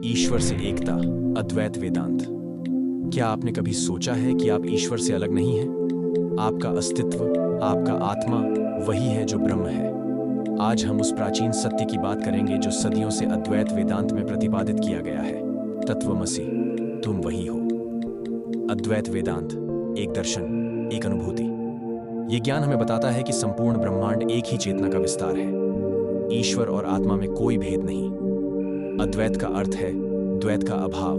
ईश्वर से एकता, अद्वैत वेदांत। क्या आपने कभी सोचा है कि आप ईश्वर से अलग नहीं हैं? आपका अस्तित्व, आपका आत्मा वही है जो ब्रह्म है। आज हम उस प्राचीन सत्य की बात करेंगे जो सदियों से अद्वैत वेदांत में प्रतिपादित किया गया है। तत्वमसि, तुम वही हो। अद्वैत वेदांत एक दर्शन, एक अनुभूति। ये ज्ञान हमें बताता है कि संपूर्ण ब्रह्मांड एक ही चेतना का विस्तार है। ईश्वर और आत्मा में कोई भेद नहीं। अद्वैत का अर्थ है द्वैत का अभाव,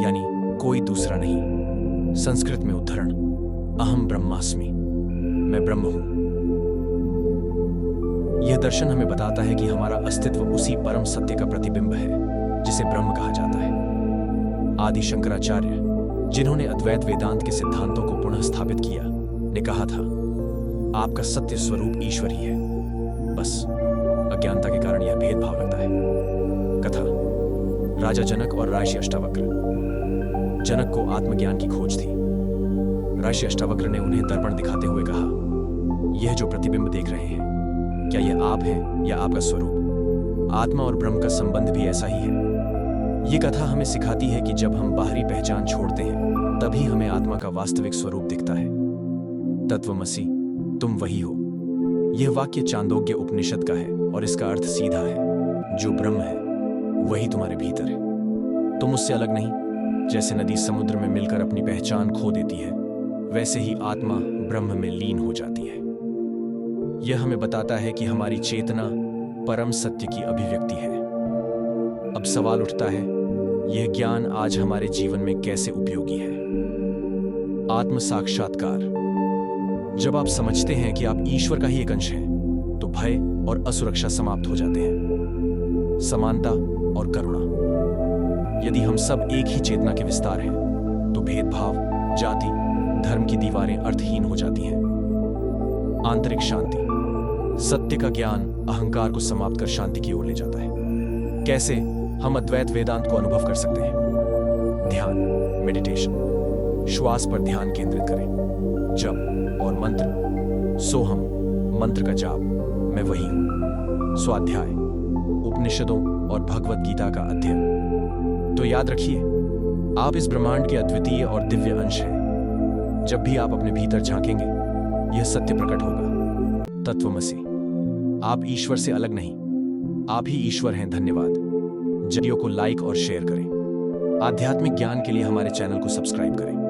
यानी कोई दूसरा नहीं। संस्कृत में उद्धरण, अहम ब्रह्मास्मि, मैं ब्रह्म हूं। यह दर्शन हमें बताता है कि हमारा अस्तित्व उसी परम सत्य का प्रतिबिंब है जिसे ब्रह्म कहा जाता है। आदि शंकराचार्य, जिन्होंने अद्वैत वेदांत के सिद्धांतों को पुनः स्थापित किया, ने कहा था, आपका सत्य स्वरूप ईश्वर ही है। बस अज्ञानता के कारण यह भेदभाव लगता है। कथा, राजा जनक और राशि अष्टावक्र। जनक को आत्मज्ञान की खोज थी। राशि अष्टावक्र ने उन्हें दर्पण दिखाते हुए कहा, यह जो प्रतिबिंब देख रहे हैं, क्या यह आप हैं या आपका स्वरूप? आत्मा और ब्रह्म का संबंध भी ऐसा ही है। यह कथा हमें सिखाती है कि जब हम बाहरी पहचान छोड़ते हैं, तभी हमें आत्मा का वास्तविक स्वरूप दिखता है। तत्वमसि, तुम वही हो। यह वाक्य चांदोग्य उपनिषद का है और इसका अर्थ सीधा है, जो ब्रह्म है वही तुम्हारे भीतर है। तुम उससे अलग नहीं। जैसे नदी समुद्र में मिलकर अपनी पहचान खो देती है, वैसे ही आत्मा ब्रह्म में लीन हो जाती है। यह हमें बताता है कि हमारी चेतना परम सत्य की अभिव्यक्ति है। अब सवाल उठता है, यह ज्ञान आज हमारे जीवन में कैसे उपयोगी है? आत्म साक्षात्कार। जब आप समझते हैं कि आप ईश्वर का ही एक अंश हैं, तो भय और असुरक्षा समाप्त हो जाते हैं। समानता और करुणा। यदि हम सब एक ही चेतना के विस्तार हैं, तो भेदभाव, जाति, धर्म की दीवारें अर्थहीन हो जाती हैं। आंतरिक शांति। सत्य का ज्ञान अहंकार को समाप्त कर शांति की ओर ले जाता है। कैसे हम अद्वैत वेदांत को अनुभव कर सकते हैं? ध्यान, मेडिटेशन। श्वास पर ध्यान केंद्रित करें। जप और मंत्र। सोहम, मंत्र का जाप, मैं वही हूं। स्वाध्याय, उपनिषदों और भगवत गीता का अध्ययन। तो याद रखिए, आप इस ब्रह्मांड के अद्वितीय और दिव्य अंश हैं। जब भी आप अपने भीतर झांकेंगे, यह सत्य प्रकट होगा। तत्वमसि, आप ईश्वर से अलग नहीं, आप ही ईश्वर हैं। धन्यवाद। वीडियो को लाइक और शेयर करें। आध्यात्मिक ज्ञान के लिए हमारे चैनल को सब्सक्राइब करें।